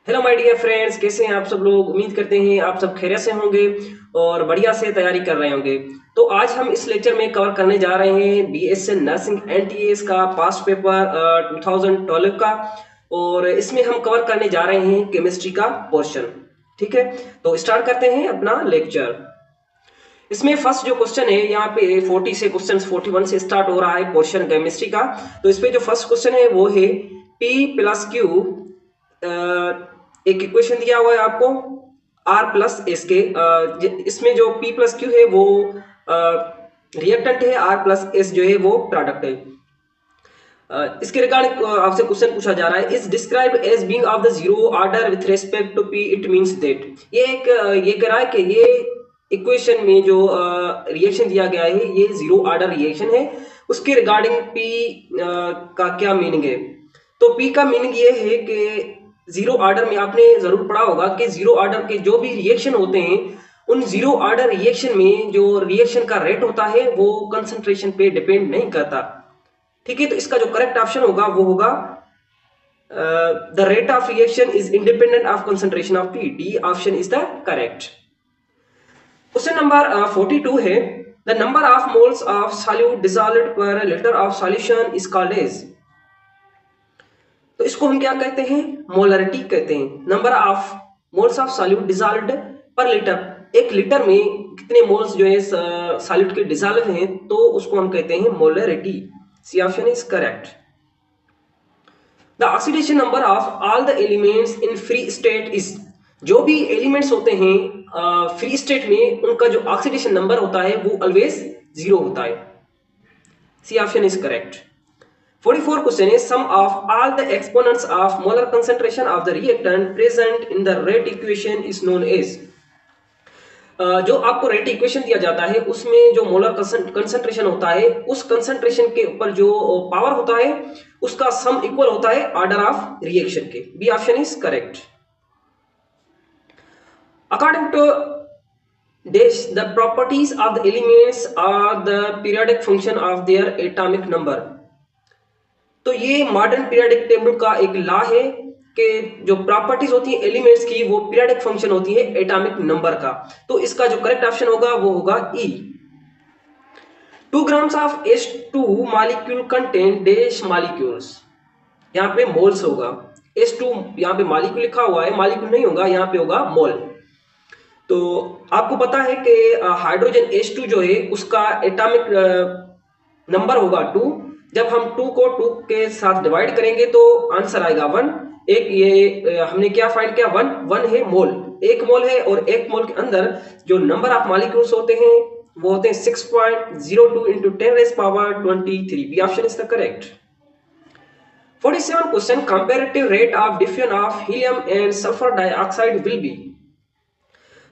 Hello my dear friends, कैसे हैं आप सब लोग। उम्मीद करते हैं आप सब खैरियत से होंगे और बढ़िया से तैयारी कर रहे होंगे। तो आज हम इस लेक्चर में कवर करने जा रहे हैं बीएससी नर्सिंग एनटीएस का पास्ट पेपर 2012 का। और इसमें हम कवर करने जा रहे हैं केमिस्ट्री का पोर्शन। ठीक है, तो स्टार्ट करते हैं अपना लेक्चर। इसमें फर्स्ट जो क्वेश्चन है यहाँ पे 40 से क्वेश्चन 41 से स्टार्ट हो रहा है पोर्शन केमिस्ट्री का। तो इसमें जो फर्स्ट क्वेश्चन है वो है P प्लस क्यू। एक इक्वेशन दिया हुआ है आपको R प्लस एस के। इसमें जो P प्लस क्यू है वो रिएक्टेंट है, R प्लस एस जो है वो प्रोडक्ट है। इसके रिगार्डिंग आपसे क्वेश्चन पूछा जा रहा है, is describe as being of the zero order with respect to P it means that. ये कह रहा है कि ये इक्वेशन में जो रिएक्शन दिया गया है ये जीरो ऑर्डर रिएक्शन है। उसके रिगार्डिंग P का क्या मीनिंग है। तो P का मीनिंग ये है कि जीरो ऑर्डर में आपने जरूर पढ़ा होगा कि जीरो ऑर्डर के जो भी रिएक्शन होते हैं उन जीरो ऑर्डर रिएक्शन में जो रिएक्शन का रेट होता है वो कंसंट्रेशन पे डिपेंड नहीं करता। ठीक है, तो इसका जो करेक्ट ऑप्शन होगा वो होगा the rate of reaction is independent of concentration of P। D option is the correct. Question number 42 है, the number of moles of solute dissolved per litre of solution is called as. तो इसको हम क्या कहते हैं, molarity कहते हैं। Number of moles of solute dissolved per litre, एक लीटर में कितने मोल्स जो है सॉल्यूट के डिसॉल्व हैं तो उसको हम कहते हैं molarity. C option is correct. The oxidation number of all the elements in free state is. जो भी एलिमेंट्स होते हैं फ्री स्टेट में उनका जो ऑक्सीडेशन नंबर होता है वो ऑलवेज जीरो होता है। C option is correct. 44 question है, sum of all the exponents of molar concentration of the reactant present in the rate equation is known as. जो आपको रेट इक्वेशन दिया जाता है उसमें जो मोलर कंसंट्रेशन होता है उस कंसंट्रेशन के ऊपर जो पावर होता है उसका सम इक्वल होता है ऑर्डर ऑफ रिएक्शन के। B option is correct. According to this, the properties of the elements are the periodic function of their atomic number। तो ये मॉडर्न पीरियोडिक टेबल का एक लॉ है कि जो प्रॉपर्टीज होती है एलिमेंट्स की वो पीरियोडिक फंक्शन होती है एटॉमिक नंबर का। तो इसका जो करेक्ट ऑप्शन होगा वो होगा E। 2 grams of H2 molecule contain dash molecules. यहाँ पे मोल्स होगा, H2 यहाँ पे मॉलिक्यूल लिखा हुआ है, मॉलिक्यूल नहीं होगा, यहाँ पे होगा मोल। तो आपको पता है कि हाइड्रोजन H2 जो है उसका एटॉमिक नंबर होगा 2। जब हम 2 को 2 के साथ डिवाइड करेंगे तो आंसर आएगा 1। एक ये हमने क्या फाइंड किया, 1 है मोल, एक मोल है। और एक मोल के अंदर जो नंबर ऑफ मॉलिक्यूल्स होते हैं वो होते हैं 6.02 into 10⁻23। B option is the correct. 47 question, comparative rate of diffusion of helium and sulphur dioxide will be.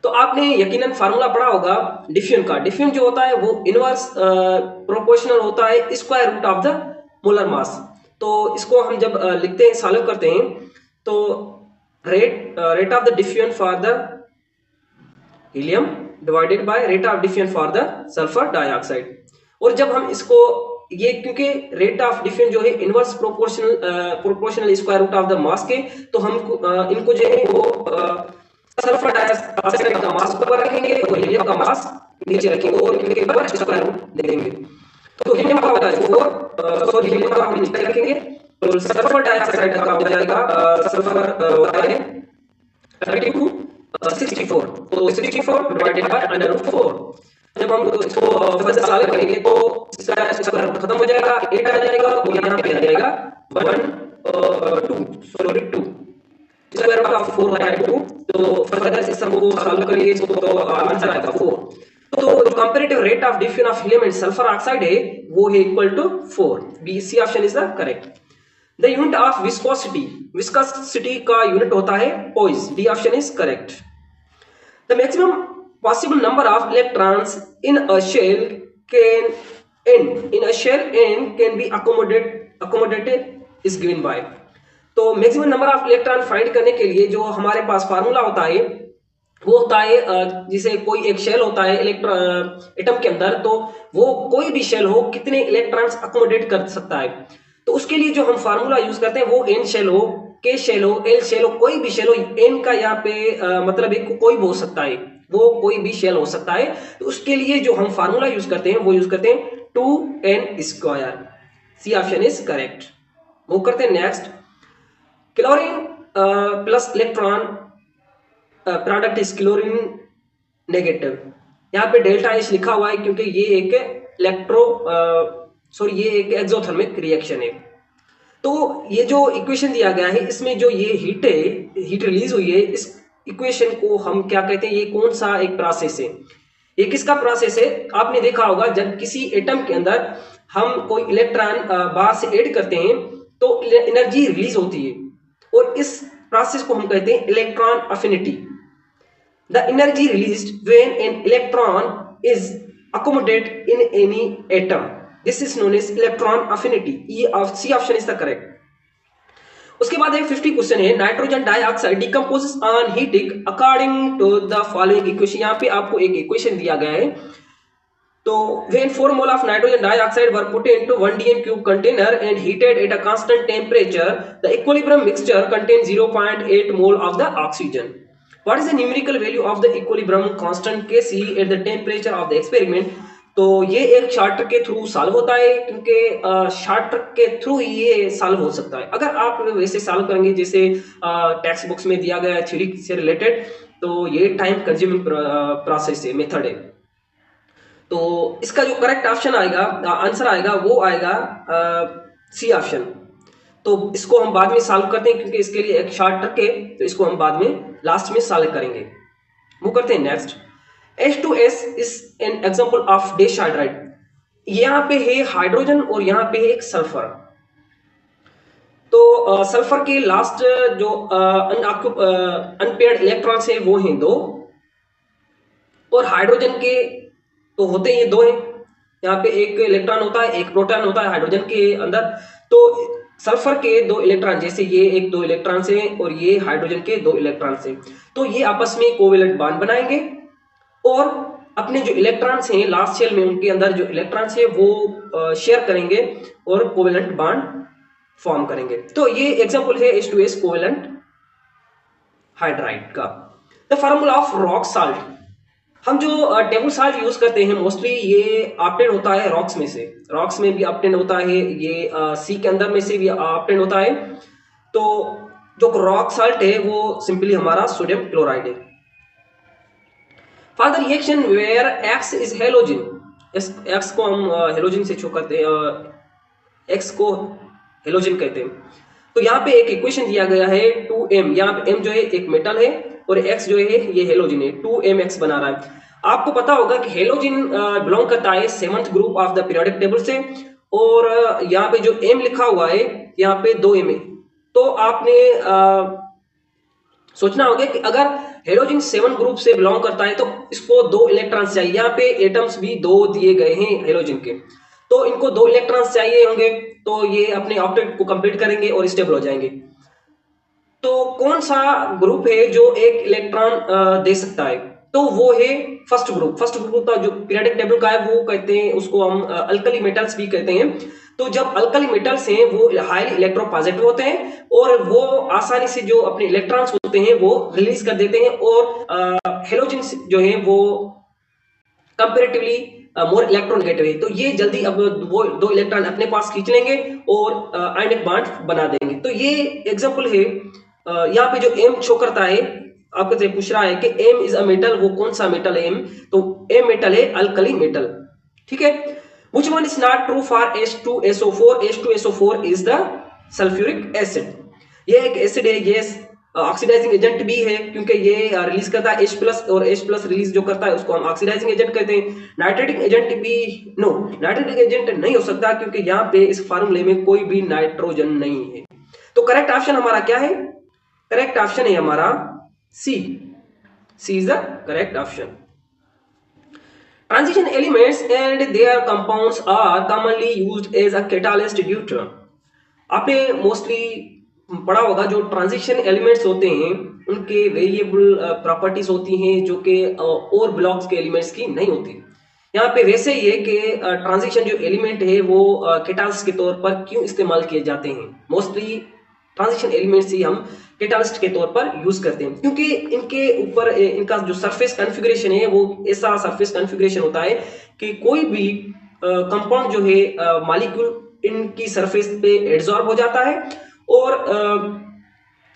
तो आपने यकीनन फार्मूला पढ़ा होगा डिफ्यूजन का। डिफ्यूजन जो होता है वो इनवर्स प्रोपोर्शनल होता है square root of the molar mass. तो इसको हम जब लिखते हैं, सॉल्व करते हैं तो rate of the diffusion for the helium divided by rate of diffusion for the sulphur dioxide. और जब हम इसको ये क्योंकि रेट ऑफ डिफ्यूजन जो है inverse proportional square root of the mass के, तो हम इनको जो है वो सल्फर डाइऑक्साइड का मास ऊपर रखेंगे और हीलियम का मास नीचे रखेंगे और इनके ऊपर स्क्वायर रूट दे देंगे। तो हीलियम का होता है 4, सॉरी हीलियम का हम नीचे रखेंगे और सल्फर डाइऑक्साइड का हो जाएगा सल्फर होता है 32 64। तो 64 डिवाइडेड बाय √4। जब हम इसको फर्स्ट सॉल्व करेंगे तो इसका स्क्वायर रूट खत्म हो जाएगा, 8 आ जाएगा और यहाँ पे आ जाएगा 2 स्क्वायर रूट ऑफ 4 बाय 2। तो फर्दर सिस्टम को सॉल्व करेंगे इसको तो आंसर आएगा 4। तो जो comparative rate of diffusion of helium and sulphur oxide है वो है equal to 4। B C option is the correct. The unit of viscosity, viscosity का यूनिट होता है poise. D option is correct. The maximum possible number of electrons in a shell can be accommodated is given by. तो maximum number of electron find करने के लिए जो हमारे पास formula होता है वो होता है जैसे कोई एक शेल होता है एटम के अंदर, तो वो कोई भी शेल हो कितने इलेक्ट्रॉन्स अकोमोडेट कर सकता है। तो उसके लिए जो हम फार्मूला यूज करते हैं वो एन शेल हो के शेल हो, एल शेल हो, कोई भी शेल हो, एन का यहाँ पे मतलब एक कोई भी हो सकता है, वो कोई भी शेल हो सकता है। तो उसके लिए जो हम फार्मूला यूज करते हैं वो यूज करते हैं 2n square. C option is correct. Move करते हैं next. Chlorine plus electron product is chlorine negative. यहाँ पे डेल्टा एच लिखा हुआ है क्योंकि ये एक ये एक एक्सोथर्मिक रिएक्शन है। तो ये जो इक्वेशन दिया गया है इसमें जो ये हीट है, हीट रिलीज हुई है, इस इक्वेशन को हम क्या कहते हैं, ये कौन सा एक प्रोसेस है, ये किसका प्रोसेस है? आपने देखा होगा जब किसी एटम के अंदर हम कोई इलेक्ट्रॉन बाहर से ऐड करते हैं तो एनर्जी रिलीज होती है, और इस प्रोसेस को हम कहते हैं electron affinity. The energy released when an electron is accommodated in any atom, this is known as electron affinity। ये C option is the correct. उसके बाद एक 50 क्वेश्चन है, nitrogen dioxide decomposes on heating according to the following equation. यहाँ पे आपको एक equation दिया गया है। तो when 4 mole of nitrogen dioxide were put into 1 dm cube container and heated at a constant temperature, the equilibrium mixture contains 0.8 mole of the oxygen. What is the numerical value of the equilibrium constant Kc at the temperature of the experiment? तो ये एक short trick के through solve होता है, क्योंकि short trick के through ही ये solve हो सकता है। अगर आप वैसे सॉल्व करेंगे जैसे टेक्स्ट बुक्स में दिया गया है थ्योरी से रिलेटेड, तो ये टाइम कंज्यूमिंग प्रोसेस है, मेथड है। तो इसका जो करेक्ट ऑप्शन आएगा, आंसर आएगा, वो आएगा सी ऑप्शन। तो इसको हम बाद में सॉल्व करते हैं क्योंकि इसके लिए एक शॉर्ट ट्रिक है, तो इसको हम बाद में लास्ट में सॉल्व करेंगे। वो करते हैं next. H2S is an example of dash hydride. यहाँ पे है हाइड्रोजन और यहाँ पे है एक सल्फर। तो सल्फर के लास्ट जो अनपेयर्ड इलेक्ट्रॉन्स है वो हैं 2, और हाइड्रोजन के तो होते ही 2 हैं। यहाँ पे एक इलेक्ट्रॉन होता है, एक प्रोटॉन होता है हाइड्रोजन के अंदर। तो सल्फर के 2 इलेक्ट्रॉन, जैसे ये एक 2 इलेक्ट्रॉन से और ये हाइड्रोजन के 2 इलेक्ट्रॉन से, तो ये आपस में कोवेलेंट बॉन्ड बनाएंगे और अपने जो इलेक्ट्रॉन्स हैं लास्ट शेल में, उनके अंदर जो इलेक्ट्रॉन्स है वो शेयर करेंगे और कोवेलेंट बॉन्ड फॉर्म करेंगे। तो ये एग्जांपल है H2S कोवेलेंट हाइड्राइड का। The formula of rock salt. हम जो टेबल साल्ट यूज करते हैं मोस्टली ये ऑब्टेन होता है रॉक्स में से, रॉक्स में भी ऑब्टेन होता है, ये सी के अंदर में से भी ऑब्टेन होता है। तो जो रॉक साल्ट है वो सिंपली हमारा सोडियम क्लोराइड है। For the reaction where X is halogen, X को हम हेलोजन से शो करते हैं, एक्स को हेलोजन कहते हैं। तो यहाँ पे एक इक्वेशन दिया गया है 2m, यहाँ पे m जो है एक मेटल है और x जो है ये हेलोजन है, 2mx बना रहा है। आपको पता होगा कि हेलोजन बिलोंग करता है 7th group of the periodic table से, और यहाँ पे जो m लिखा हुआ है यहाँ पे 2m है। तो आपने सोचना होगा कि अगर हेलोजन 7 ग्रुप से बिलोंग करता है तो इसको 2 इलेक्ट्रॉन्स चाहिए। यहाँ पे एटम्स भी 2 दिए गए हैं हेलोजन के, तो इनको 2 इलेक्ट्रॉन्स चाहिए होंगे, तो ये अपने ऑक्टेट को कंप्लीट करेंगे और स्टेबल हो जाएंगे। तो कौन सा ग्रुप है जो एक इलेक्ट्रॉन दे सकता है? तो वो है फर्स्ट ग्रुप। फर्स्ट ग्रुप का जो पीरियोडिक टेबल का है वो कहते हैं, उसको हम अल्कली मेटल्स भी कहते हैं। तो जब अल्कली मेटल्स हैं वो हाईली इलेक्ट्रोपॉजिटिव होते हैं और वो आसानी से जो अपने इलेक्ट्रॉन्स होते हैं वो रिलीज कर देते हैं, और हेलोजन जो है वो कंपैरेटिवली मोर इलेक्ट्रोनेगेटिव है। तो ये जल्दी अब वो 2 इलेक्ट्रॉन अपने पास खींच लेंगे और आयनिक बॉन्ड बना देंगे। तो ये एग्जांपल है। यहाँ पे जो m शो करता है, आपको पूछ रहा है कि m इज अ मेटल, वो कौन सा मेटल है m? तो m मेटल है अल्कली मेटल, ठीक है। Which one is not true for H2SO4? H2SO4 is the sulphuric acid. ये एक एसिड है, ये ऑक्सीडाइजिंग एजेंट भी है क्योंकि ये रिलीज करता है H+ और H+ रिलीज जो करता है उसको हम ऑक्सीडाइजिंग एजेंट कहते हैं। नाइट्रेटिक एजेंट भी नो, नाइट्रेटिक एजेंट नहीं हो सकता क्योंकि यहाँ पे इस फार्मूले में कोई भी नाइट्रोजन नहीं है। तो करेक्ट ऑप्शन हमारा क्या है? करेक्ट ऑप्शन है हमारा C. C is the correct option. Transition elements and their compounds are commonly used as a catalyst due to, आपने मोस्टली पढ़ा होगा जो ट्रांजिशन एलिमेंट्स होते हैं उनके वेरिएबल प्रॉपर्टीज होती हैं जो कि और ब्लॉक्स के एलिमेंट्स की नहीं होती। यहाँ पे वैसे ही है कि ट्रांजिशन जो एलिमेंट है वो कैटालिस्ट के तौर पर क्यों इस्तेमाल किए जाते हैं। मोस्टली ट्रांजिशन एलिमेंट्स ही हम कैटालिस्ट के तौर पर यूज करते हैं, क्योंकि इनके ऊपर इनका जो सरफेस कॉन्फ़िगरेशन है वो ऐसा सरफेस कॉन्फ़िगरेशन होता है कि कोई भी कंपाउंड जो है मॉलिक्यूल इनकी सरफेस पे एड्सॉर्ब हो जाता है, और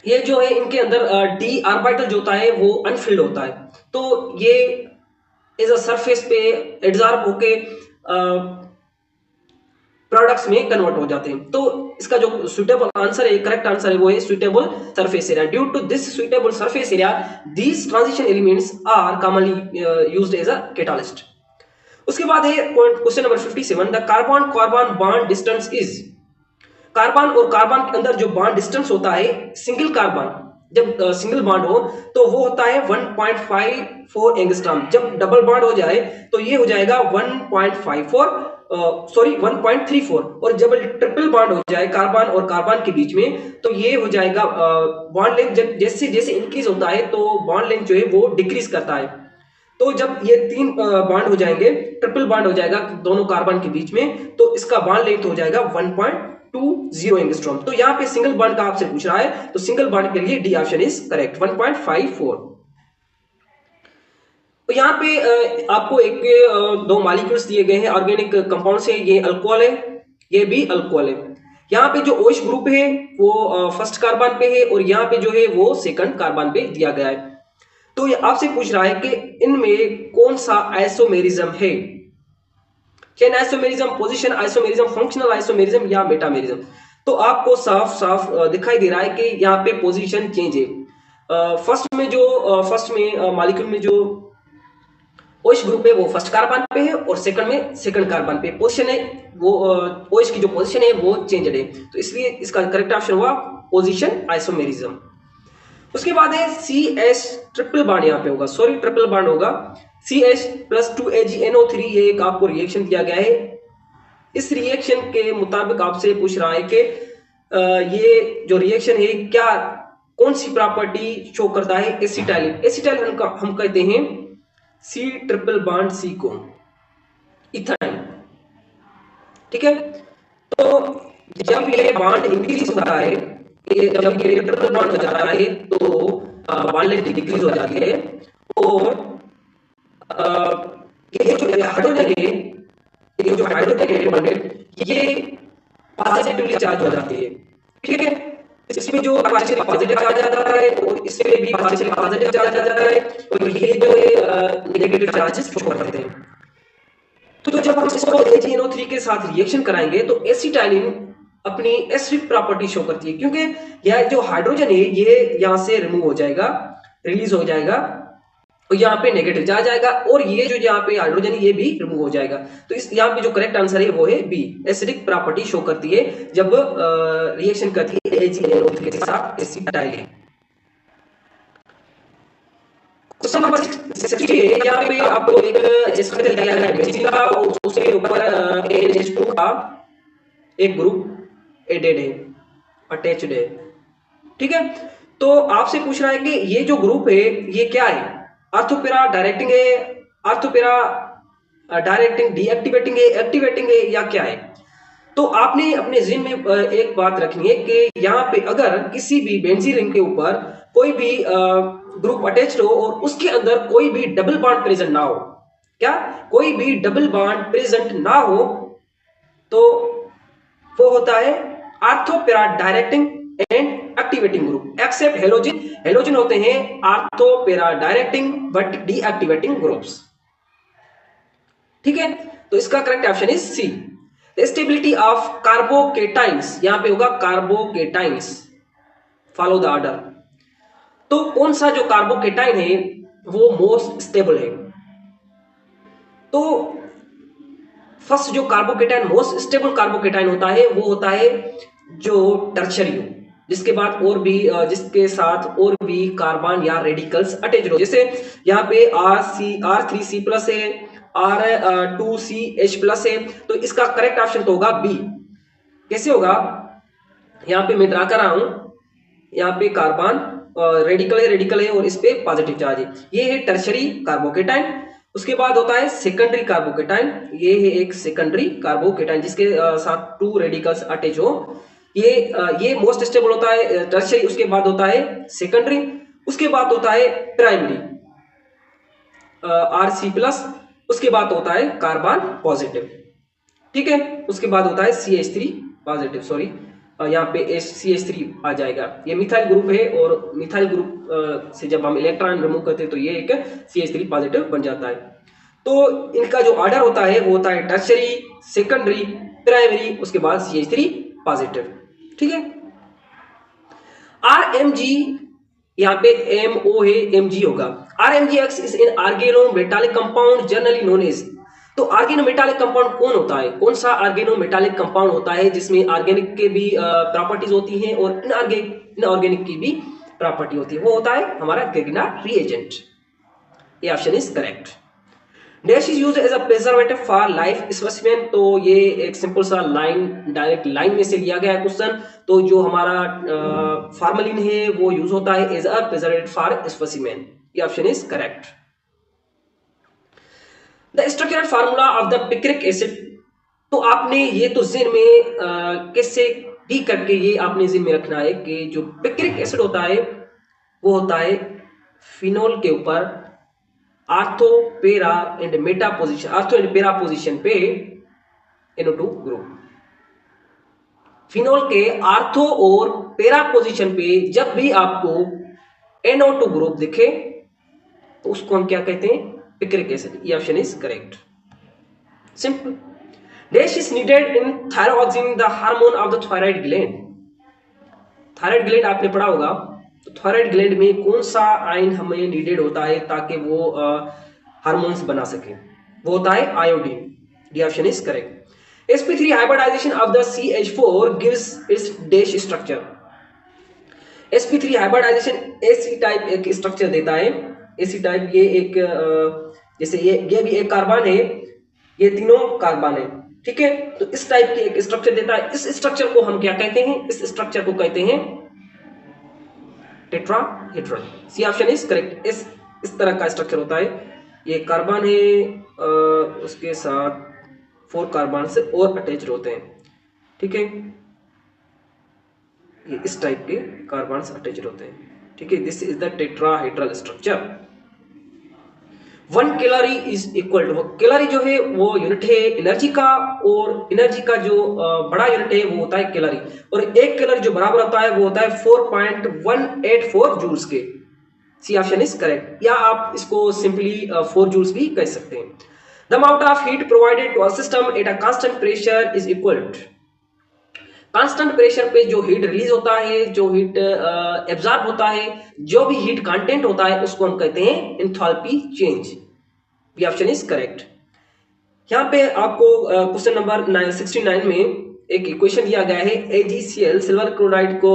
ये जो है इनके अंदर डी ऑर्बिटल जो होता है वो अनफिल्ड होता है, तो ये एज अ सरफेस पे एड्सॉर्ब होके प्रोडक्ट्स में कन्वर्ट हो जाते हैं। तो इसका जो सुटेबल आंसर है, करेक्ट आंसर है, वो है suitable surface area. Due to this suitable surface area these transition elements are commonly used as a catalyst. उसके बाद है question number 57, the carbon carbon bond distance is. Carbon और carbon के अंदर जो बॉन्ड डिस्टेंस होता है, सिंगल कार्बन जब सिंगल बॉन्ड हो तो वो होता है 1.54 एंगस्ट्रॉम। जब डबल बॉन्ड हो जाए तो ये हो जाएगा 1.34, और जब ट्रिपल बॉन्ड हो जाए कार्बन और कार्बन के बीच में तो ये हो जाएगा बॉन्ड लेंथ जब जैसे जैसे इंक्रीज होता है तो बॉन्ड लेंथ जो है वो डिक्रीज करता है। तो जब ये 3 बॉन्ड हो जाएंगे, ट्रिपल बॉन्ड हो जाएगा दोनों कार्बन के बीच में, तो इसका बॉन्ड लेंथ हो जाएगा 1.20 एंगस्ट्रॉम। तो यहाँ पे सिंगल बॉन्ड का आपसे पूछ रहा है, तो सिंगल बॉन्ड के लिए डी ऑप्शन इज करेक्ट, 1.54। तो यहाँ पे आपको एक दो मॉलिक्यूल्स दिए गए हैं ऑर्गेनिक कंपाउंड से, ये अल्कोहल है, ये भी अल्कोहल है। यहाँ पे जो OH ग्रुप है वो फर्स्ट कार्बन पे है, और यहाँ पे जो है वो सेकंड कार्बन पे दिया गया है। तो ये आपसे पूछ रहा है कि इनमें कौन सा आइसोमेरिज्म है, chain isomerism, position isomerism, functional isomerism या मेटामेरिज्म। तो आपको साफ साफ दिखाई दे रहा है कि यहाँ पे पोजीशन चेंज है। फर्स्ट में मॉलिक्यूल में जो OH ग्रुप है वो फर्स्ट कार्बन पे है, और सेकंड में सेकंड कार्बन पे पोजीशन है, वो OH की जो पोजीशन है वो चेंज्ड है, तो इसलिए इसका करेक्ट ऑप्शन हुआ पोजीशन आइसोमेरिज्म। उसके बाद है CH ट्रिपल बॉन्ड, यहाँ पे होगा ट्रिपल बॉन्ड होगा CH प्लस 2AgNO3, ये एक आपको रिएक्शन दिया गया है। इस रिएक्शन के मुताबिक आपसे पूछ रहा है कि ये जो रिएक्शन है क्या कौन सी प्रॉपर्टी शो करता है, एसिटाइलिन। एसिटाइलिन हम कहते हैं C ट्रिपल बॉन्ड C को इथाइन, ठीक है। तो जब ये बॉन्ड इंक्रीज होता है, जब ये ट्रिपल बॉन्ड हो जाता है तो बॉन्ड लेंथ डिक्रीज हो जाती है, और ये जो हाइड्रोजन है, ये जो हाइड्रोजन है बॉन्डेड, ये पॉजिटिवली चार्ज हो जाती है, ठीक है। इसमें जो पॉजिटिव चार्ज आ जाता है और इसमें भी पॉजिटिव चार्ज आ जाता है, और ये जो है नेगेटिव चार्जेस शो करते हैं। तो जब हम इसको AgNO3 के साथ रिएक्शन कराएंगे तो एसिटाइलिन अपनी एसिडिक प्रॉपर्टी शो करती है, क्योंकि यह जो हाइड्रोजन है ये यहाँ से रिमूव हो जाएगा, रिलीज हो जाएगा, और यहाँ पे नेगेटिव चार्ज आएगा, और ये जो यहाँ पे हाइड्रोजन है ये भी रिमूव हो जाएगा। तो इस यहाँ पे जो करेक्ट आंसर है वो है बी, एसिडिक प्रॉपर्टी शो करती है जब रिएक्शन करती है AgNO3 के साथ एसिटाइलिन। क्वेश्चन नंबर 60 है, यहाँ पे आपको एक स्ट्रक्चर दिया गया है बेंजीन का, और उसके ऊपर NH2 का एक ग्रुप एडेड है, अटैच्ड है, ठीक है। तो आपसे पूछ रहा है कि ये जो ग्रुप है ये क्या है, ऑर्थोपेरा डायरेक्टिंग है, ऑर्थोपेरा डायरेक्टिंग डीएक्टिवेटिंग है, एक्टिवेटिंग है, या क्या है। तो आपने अपने जिन में एक बात रखनी है कि यहाँ पे अगर किसी भी बेंजीन रिंग के ऊपर कोई भी ग्रुप अटैच्ड हो और उसके अंदर कोई भी डबल बॉन्ड प्रेजेंट ना हो, क्या कोई भी डबल बॉन्ड प्रेजेंट ना हो, तो वो होता है ortho para directing and activating group, except halogen. Halogen होते हैं ortho para directing but deactivating groups, ठीक है। तो इसका correct option is C. Stability of carbocations, यहां पे होगा कार्बोकेटाइंस, फॉलो द ऑर्डर। तो कौन सा जो कार्बोकेटाइन है वो मोस्ट स्टेबल है, तो फर्स्ट जो कार्बोकेटाइन मोस्ट स्टेबल कार्बोकेटाइन होता है वो होता है जो टर्शरी हो, जिसके बाद और भी जिसके साथ और भी कार्बन या रेडिकल्स अटैच हो, जैसे यहाँ पे R3C प्लस है, R2CH प्लस है, तो इसका करेक्ट ऑप्शन तो होगा बी। कैसे होगा, यहाँ पे मैं ड्रा कर रहा हूं, यहाँ पे कार्बन रेडिकल है और इस पे पॉजिटिव चार्ज है, ये है टर्शरी कार्बोकेटाइन। उसके बाद होता है सेकेंडरी कार्बोकेटाइन, ये है एक सेकेंडरी कार्बोकेटाइन जिसके साथ 2 रेडिकल्स अटैच हो, ये मोस्ट स्टेबल होता है टर्शियरी, उसके बाद होता है सेकेंडरी, उसके बाद होता है प्राइमरी Rc+, उसके बाद होता है कार्बन पॉजिटिव, ठीक है। उसके बाद होता है CH3 पॉजिटिव, सॉरी यहाँ पे CH3 आ जाएगा। ये मिथाइल ग्रुप है और मिथाइल ग्रुप से जब हम इलेक्ट्रॉन रिमूव करते हैं तो ये एक CH3 पॉजिटिव बन जाता है। तो इनका जो ऑर्डर होता है वो होता है टर्शियरी, सेकेंडरी, प्राइमरी, उसके बाद CH3 पॉजिटिव, ठीक है। RMG, यहाँ पे MO है, MG होगा। RMGX is an organometallic compound generally known as. तो ऑर्गेनो मेटालिक कंपाउंड कौन होता है, कौन सा ऑर्गेनो मेटालिक कंपाउंड होता है जिसमें ऑर्गेनिक के भी प्रॉपर्टीज होती हैं और इनऑर्गेनिक की भी प्रॉपर्टी होती है, वो होता है हमारा ग्रिग्नार्ड रिएजेंट। ये option is correct. Dash is used as a preservative for life specimen. तो ये एक सिंपल सा लाइन, डायरेक्ट लाइन में से लिया गया है क्वेश्चन। तो जो हमारा फार्मलिन है वो यूज होता है as a preservative for specimen. ये option is correct. The structural formula of the picric acid. तो आपने ये तो जिन में कैसे डी करके ये आपने जिन में रखना है कि जो पिक्रिक एसिड होता है वो होता है फिनोल के ऊपर आर्थो, पेरा and Meta position, ortho and पेरा पोजीशन पे NO2 ग्रुप। फिनोल के आर्थो और पेरा पोजीशन पे जब भी आपको NO2 ग्रुप दिखे तो उसको हम क्या कहते हैं, पिक्रिक एसिड। ये option is correct, simple. Dash is needed in thyroxine the hormone of the thyroid gland. Thyroid gland आपने पढ़ा होगा, तो थायराइड ग्लैंड में कौन सा आयन हमें नीडेड होता है ताकि वो हार्मोन्स बना सके, वो होता है iodine. D option is correct. sp3 hybridisation of the CH4 gives its dash structure. sp3 hybridisation AC type एक स्ट्रक्चर देता है। AC टाइप ये एक जैसे ये भी एक कार्बन है, ये तीनों कार्बन है, ठीक है। तो इस टाइप की एक स्ट्रक्चर देता है। इस स्ट्रक्चर को हम क्या कहते हैं, इस स्ट्रक्चर को कहते हैं tetrahedral. C option is correct. इस तरह का स्ट्रक्चर होता है, ये कार्बन है उसके साथ 4 कार्बन से और अटैच्ड होते हैं, ठीक है। ये इस टाइप के कार्बन अटैच्ड होते हैं, ठीक है। This is the tetrahedral structure. 1 calorie is equal to, calorie जो है वो यूनिट है एनर्जी का, और एनर्जी का जो बड़ा यूनिट है वो होता है कैलोरी, और 1 कैलोरी जो बराबर होता है वो होता है 4.184 जूल्स के। सी ऑप्शन इज करेक्ट, या आप इसको सिंपली 4 जूल्स भी कह सकते हैं। The amount of heat provided to a system at a constant pressure is equal to, constant pressure पे जो हीट रिलीज होता है, जो हीट एब्जॉर्ब होता है, जो भी हीट कंटेंट होता है उसको हम कहते हैं enthalpy change. B option is correct. यहाँ पे आपको क्वेश्चन नंबर 69 में एक इक्वेशन दिया गया है, AgCl सिल्वर क्लोराइड को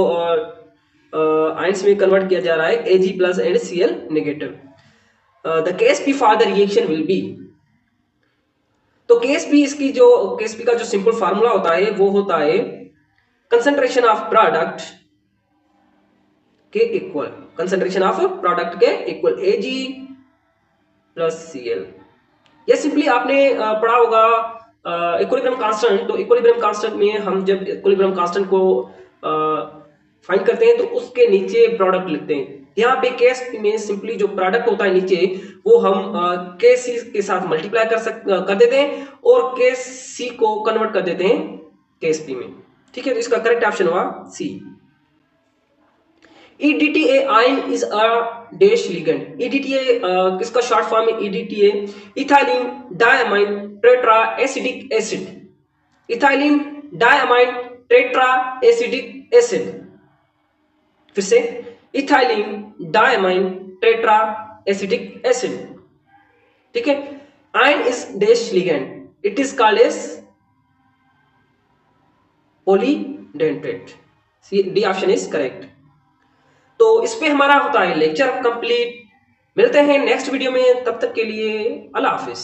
आयंस में कन्वर्ट किया जा रहा है, Ag+ and Cl negative. The Ksp for the reaction will be. तो Ksp इसकी जो Ksp का जो सिंपल फार्मूला होता है वो होता है कंसंट्रेशन ऑफ प्रोडक्ट के इक्वल, कंसंट्रेशन ऑफ प्रोडक्ट के इक्वल Ag + Cl। ये सिंपली आपने पढ़ा होगा इक्विलिब्रियम कांस्टेंट। तो इक्विलिब्रियम कांस्टेंट में हम जब इक्विलिब्रियम कांस्टेंट को फाइंड करते हैं तो उसके नीचे प्रोडक्ट लिखते हैं। यहाँ पे Ksp में सिंपली जो प्रोडक्ट होता है नीचे वो हम Kc के साथ मल्टीप्लाई कर देते हैं और Kc को कन्वर्ट कर देते हैं Ksp में, ठीक है। तो इसका करेक्ट ऑप्शन हुआ C. EDTA ion is a dash ligand. EDTA किसका शॉर्ट फॉर्म है, EDTA ethylene diamine tetra acidic acid. Ethylene diamine tetra acidic acid, फिर से ethylene diamine tetra acidic acid, ठीक है। Ion is dash ligand, it is called as polydentate. D option is correct. तो इस पे हमारा होता है लेक्चर कंप्लीट। मिलते हैं नेक्स्ट वीडियो में, तब तक के लिए अल्लाह हाफिज।